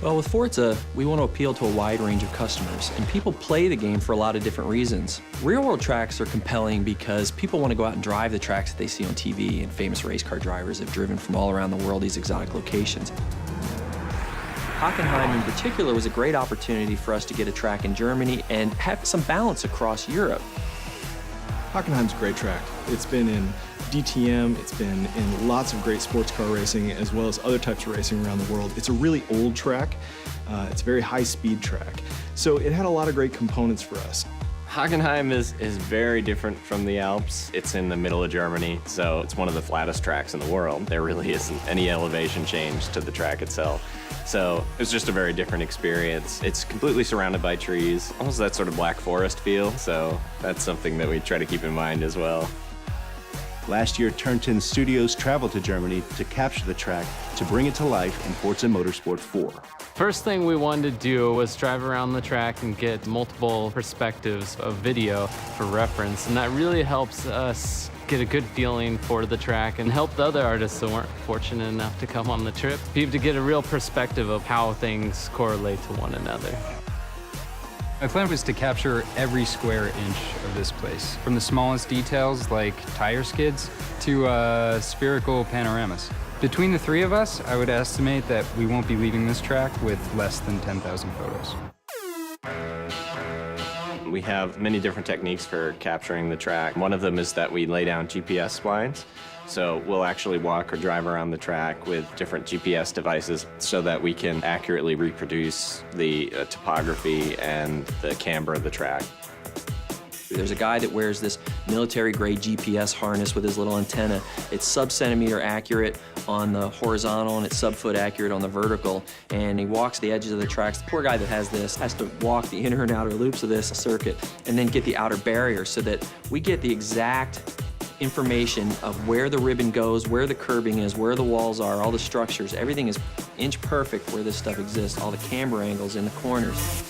Well, with Forza, we want to appeal to a wide range of customers, and people play the game for a lot of different reasons. Real-world tracks are compelling because people want to go out and drive the tracks that they see on TV, and famous race car drivers have driven from all around the world these exotic locations. Hockenheim in particular was a great opportunity for us to get a track in Germany and have some balance across Europe. Hockenheim's a great track. It's been in DTM, it's been in lots of great sports car racing as well as other types of racing around the world. It's a really old track. It's a very high-speed track. So it had a lot of great components for us. Hockenheim is very different from the Alps. It's in the middle of Germany, so it's one of the flattest tracks in the world. There really isn't any elevation change to the track itself. So it's just a very different experience. It's completely surrounded by trees, almost that sort of Black Forest feel, so that's something that we try to keep in mind as well. Last year, Turn 10 Studios traveled to Germany to capture the track to bring it to life in Forza Motorsport 4. First thing we wanted to do was drive around the track and get multiple perspectives of video for reference, and that really helps us get a good feeling for the track and help the other artists that weren't fortunate enough to come on the trip be able to get a real perspective of how things correlate to one another. My plan was to capture every square inch of this place, from the smallest details like tire skids to spherical panoramas. Between the three of us, I would estimate that we won't be leaving this track with less than 10,000 photos. We have many different techniques for capturing the track. One of them is that we lay down GPS splines. So we'll actually walk or drive around the track with different GPS devices so that we can accurately reproduce the topography and the camber of the track. There's a guy that wears this military-grade GPS harness with his little antenna. It's sub-centimeter accurate on the horizontal and it's sub-foot accurate on the vertical, and he walks the edges of the tracks. The poor guy that has this has to walk the inner and outer loops of this circuit and then get the outer barrier so that we get the exact information of where the ribbon goes, where the curbing is, where the walls are, all the structures. Everything is inch perfect where this stuff exists, all the camber angles in the corners.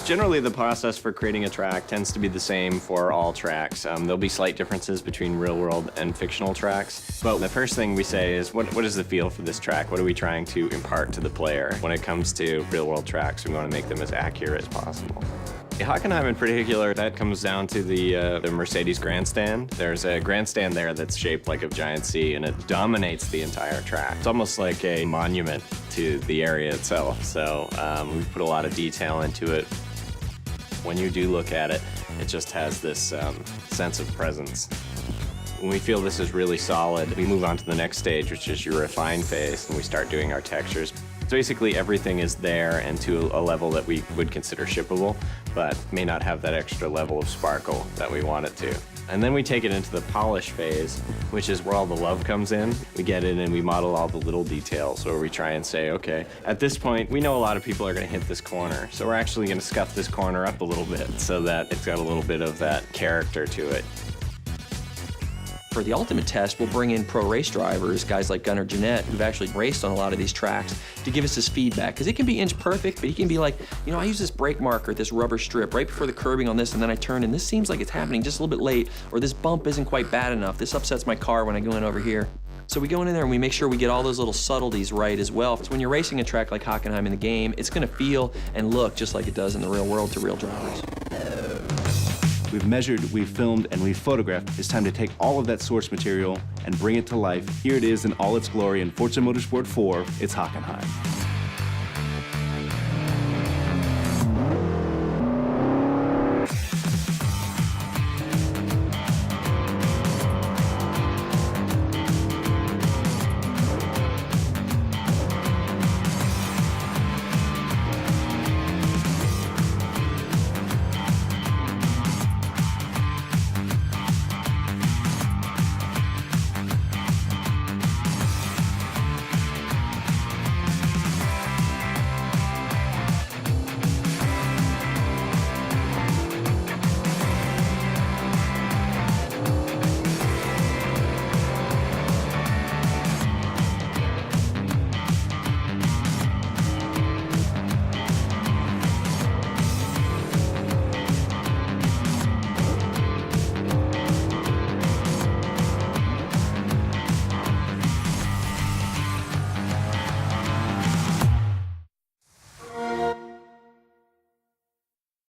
Generally, the process for creating a track tends to be the same for all tracks. There'll be slight differences between real-world and fictional tracks, but the first thing we say is, what is the feel for this track? What are we trying to impart to the player? When it comes to real-world tracks, we want to make them as accurate as possible. Hockenheim in particular, that comes down to the Mercedes grandstand. There's a grandstand there that's shaped like a giant C, and it dominates the entire track. It's almost like a monument to the area itself, so we've put a lot of detail into it. When you do look at it, it just has this sense of presence. When we feel this is really solid, we move on to the next stage, which is your refine phase, and we start doing our textures. So basically, everything is there and to a level that we would consider shippable, but may not have that extra level of sparkle that we want it to. And then we take it into the polish phase, which is where all the love comes in. We get in and we model all the little details, where we try and say, okay, at this point, we know a lot of people are going to hit this corner, so we're actually going to scuff this corner up a little bit so that it's got a little bit of that character to it. For the ultimate test, we'll bring in pro race drivers, guys like Gunnar Jeanette, who've actually raced on a lot of these tracks, to give us his feedback. Because it can be inch perfect, but he can be like, you know, I use this brake marker, this rubber strip, right before the curbing on this, and then I turn, and this seems like it's happening just a little bit late, or this bump isn't quite bad enough. This upsets my car when I go in over here. So we go in there and we make sure we get all those little subtleties right as well. So when you're racing a track like Hockenheim in the game, it's going to feel and look just like it does in the real world to real drivers. We've measured, we've filmed, and we've photographed. It's time to take all of that source material and bring it to life. Here it is in all its glory in Forza Motorsport 4, it's Hockenheim.